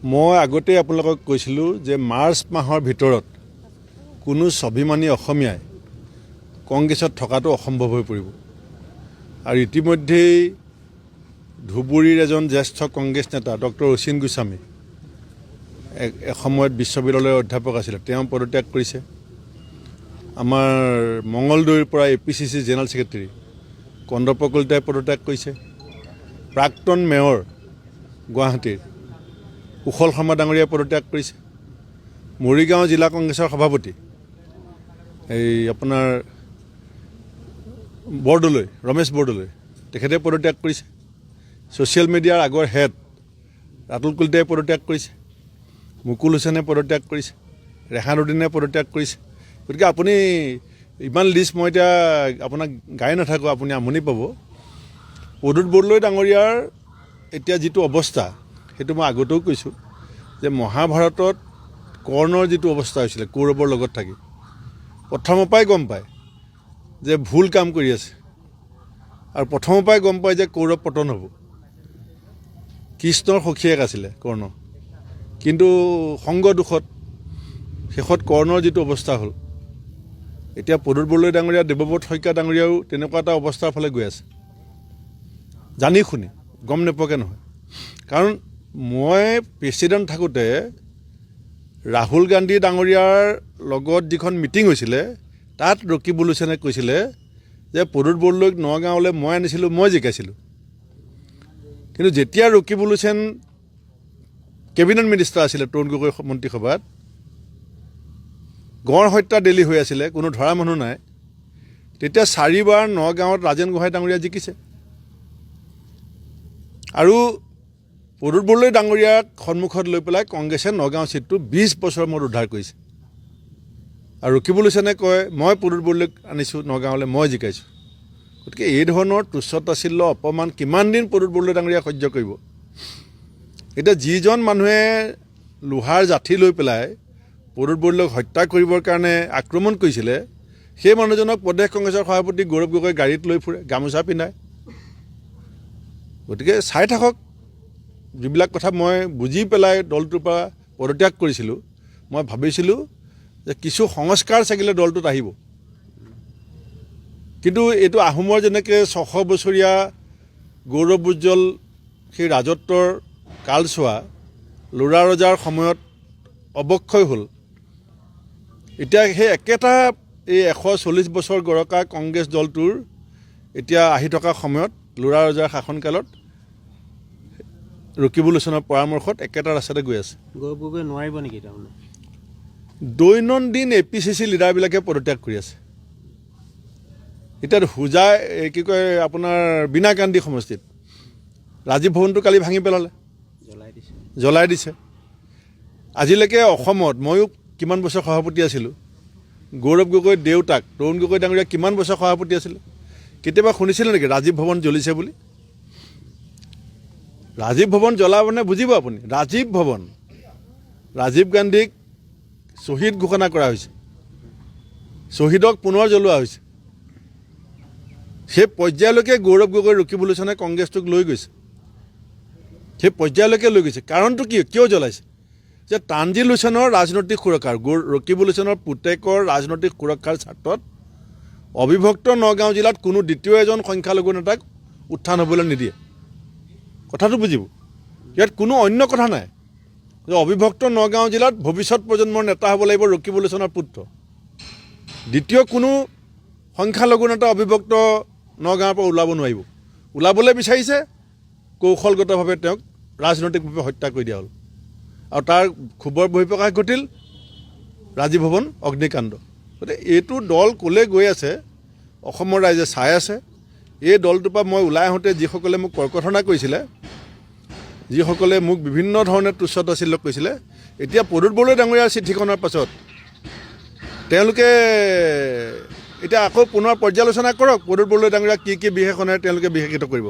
মই আগতে আপোনালোকক কৈছিলোঁ যে মাৰ্চ মাহৰ ভিতৰত কোনো স্বাভিমানী অসমীয়াই কংগ্ৰেছত থকাটো অসম্ভৱ হৈ পৰিব। আৰু ইতিমধ্যেই ধুবুৰীৰ এজন জ্যেষ্ঠ কংগ্ৰেছ নেতা ডক্টৰ অচিন গোস্বামী এসময়ত বিশ্ববিদ্যালয়ৰ অধ্যাপক আছিলে, তেওঁ পদত্যাগ কৰিছে। আমাৰ মঙলদৈৰ পৰা APCC জেনেৰেল ছেক্ৰেটাৰী কন্দৰ্প কলিতাই পদত্যাগ কৰিছে। প্ৰাক্তন মেয়ৰ গুৱাহাটীৰ কুশল শৰ্মা ডাঙৰীয়াই পদত্যাগ কৰিছে। মৰিগাঁও জিলা কংগ্ৰেছৰ সভাপতি আপোনাৰ বৰদলৈ ৰমেশ বৰদলৈ তেখেতে পদত্যাগ কৰিছে। ছ'চিয়েল মিডিয়াৰ আগৰ হেড ৰাতুল কলিতাই পদত্যাগ কৰিছে। মুকুল হুছেইনে পদত্যাগ কৰিছে। ৰেহানুদ্দিনে পদত্যাগ কৰিছে। গতিকে আপুনি ইমান লিষ্ট মই এতিয়া আপোনাক গাই নাথাকোঁ, আপুনি আমনি পাব। প্ৰদ্যুৎ বৰদলৈ ডাঙৰীয়াৰ এতিয়া যিটো অৱস্থা সেইটো মই আগতেও কৈছোঁ যে মহাভাৰতত কৰ্ণৰ যিটো অৱস্থা হৈছিলে কৌৰৱৰ লগত থাকি, প্ৰথমৰ পৰাই গম পায় যে ভুল কাম কৰি আছে, আৰু প্ৰথমৰ পৰাই গম পায় যে কৌৰৱ পতন হ'ব। কৃষ্ণৰ সখীয়েক আছিলে কৰ্ণ, কিন্তু সংগ দুখত শেষত কৰ্ণৰ যিটো অৱস্থা হ'ল, এতিয়া প্ৰদ্যুৎ বৰদলৈ ডাঙৰীয়া, দেৱব্ৰত শইকীয়া ডাঙৰীয়াও তেনেকুৱা এটা অৱস্থাৰ ফালে গৈ আছে। জানি শুনি গম নোপোৱাকৈ নহয়। কাৰণ মই প্ৰেচিডেণ্ট থাকোঁতে ৰাহুল গান্ধী ডাঙৰীয়াৰ লগত যিখন মিটিং হৈছিলে তাত ৰকিবুল হুছেইনে কৈছিলে যে প্ৰদ্যুৎ বৰদলৈক নগাঁৱলৈ মই আনিছিলোঁ, মই জিকাইছিলোঁ। কিন্তু যেতিয়া ৰকিবুল হুছেইন কেবিনেট মিনিষ্টাৰ আছিলে তৰুণ গগৈ মন্ত্ৰীসভাত, গড় হত্যা দিল্লী হৈ আছিলে, কোনো ধৰা মানুহ নাই, তেতিয়া 4বাৰ নগাঁৱত ৰাজেন গোহাঁই ডাঙৰীয়া জিকিছে। আৰু প্ৰদ্যুৎ বৰদলৈ ডাঙৰীয়াক সন্মুখত লৈ পেলাই কংগ্ৰেছে নগাঁও চিটটো 20 বছৰৰ মূৰত উদ্ধাৰ কৰিছে। আৰু ৰকিবুল হুছেইনে কয় মই প্ৰদ্যুৎ বৰদলৈক আনিছোঁ নগাঁৱলৈ, মই জিকাইছোঁ। গতিকে এই ধৰণৰ তুচ্ছ তাচ্ছিল্য অপমান কিমান দিন প্ৰদ্যুৎ বৰদলৈ ডাঙৰীয়াই সহ্য কৰিব? এতিয়া যিজন মানুহে লোহাৰ জাঠি লৈ পেলাই প্ৰদ্যুৎ বৰদলৈক হত্যা কৰিবৰ কাৰণে আক্ৰমণ কৰিছিলে, সেই মানুহজনক প্ৰদেশ কংগ্ৰেছৰ সভাপতি গৌৰৱ গগৈ গাড়ীত লৈ ফুৰে, গামোচা পিন্ধায়। গতিকে চাই থাকক। যিবিলাক কথা মই বুজি পেলাই দলটোৰ পৰা পদত্যাগ কৰিছিলোঁ, মই ভাবিছিলোঁ যে কিছু সংস্কাৰ চাগিলে দলটোত আহিব। কিন্তু এইটো আহোমৰ যেনেকৈ 600 বছৰীয়া গৌৰৱোজ্জ্বল সেই ৰাজত্বৰ কালছোৱা ল'ৰা ৰজাৰ সময়ত অৱক্ষয় হ'ল, এতিয়া সেই একেটা এই 140 বছৰ গৰকা কংগ্ৰেছ দলটোৰ এতিয়া আহি থকা সময়ত ল'ৰা ৰজাৰ শাসনকালত ৰকিবুল হুছেইনৰ পৰামৰ্শত একেটা ৰাস্তাতে গৈ আছে। গৌৰৱ গগৈ নোৱাৰিব নেকি? তাৰমানে দৈনন্দিন APCC লিডাৰবিলাকে পদত্যাগ কৰি আছে। এতিয়া হোজাই কি কয় আপোনাৰ বিনাকান্দি সমষ্টিত ৰাজীৱ ভৱনটো কালি ভাঙি পেলালে, জ্বলাই দিছে। আজিলৈকে অসমত ময়ো কিমান বছৰ সভাপতি আছিলোঁ, গৌৰৱ গগৈৰ দেউতাক তৰুণ গগৈ ডাঙৰীয়া কিমান বছৰ সভাপতি আছিলে, কেতিয়াবা শুনিছিলে নেকি ৰাজীৱ ভৱন জ্বলিছে বুলি? ৰাজীৱ ভৱন জ্বলা মানে বুজিব আপুনি, ৰাজীৱ ভৱন, ৰাজীৱ গান্ধীক শ্বহীদ ঘোষণা কৰা হৈছে, শ্বহীদক পুনৰ জ্বলোৱা হৈছে। সেই পৰ্যায়লৈকে গৌৰৱ গগৈ ৰকিবুল হুছেইনে কংগ্ৰেছটোক লৈ গৈছে, সেই পৰ্যায়লৈকে লৈ গৈছে। কাৰণটো কি, কিয় জ্বলাইছে? যে তানজিল হুছেইনৰ ৰাজনৈতিক সুৰক্ষাৰ, ৰকিবুল হুছেইনৰ পুতেকৰ ৰাজনৈতিক সুৰক্ষাৰ স্বাৰ্থত অবিভক্ত নগাঁও জিলাত কোনো দ্বিতীয় এজন সংখ্যালঘু নেতাক উত্থান হ'বলৈ নিদিয়ে। কথাটো বুজিব, ইয়াত কোনো অন্য কথা নাই। যে অবিভক্ত নগাঁও জিলাত ভৱিষ্যত প্ৰজন্মৰ নেতা হ'ব লাগিব ৰকিবুল হুছেইনৰ পুত্ৰ। দ্বিতীয় কোনো সংখ্যালঘু নেতা অবিভক্ত নগাঁৱৰ পৰা ওলাব নোৱাৰিব। ওলাবলৈ বিচাৰিছে, কৌশলগতভাৱে তেওঁক ৰাজনৈতিকভাৱে হত্যা কৰি দিয়া হ'ল। আৰু তাৰ ক্ষোভৰ বহিঃপ্ৰকাশ ঘটিল ৰাজীৱ ভৱন অগ্নিকাণ্ড। গতিকে এইটো দল ক'লৈ গৈ আছে অসমৰ ৰাইজে চাই আছে। এই দলটোৰ পৰা মই ওলাই আহোঁতে যিসকলে মোক কৰ্কথনা কৰিছিলে, যিসকলে মোক বিভিন্ন ধৰণে তুচ্ছ তাচ্ছিল্য কৰিছিলে, এতিয়া প্ৰদ্যুৎ বৰদলৈ ডাঙৰীয়াৰ চিঠিখনৰ পাছত তেওঁলোকে এতিয়া আকৌ পুনৰ পৰ্যালোচনা কৰক প্ৰদ্যুৎ বৰদলৈ ডাঙৰীয়াক কি বিশেষণেৰে তেওঁলোকে বিশেষিত কৰিব।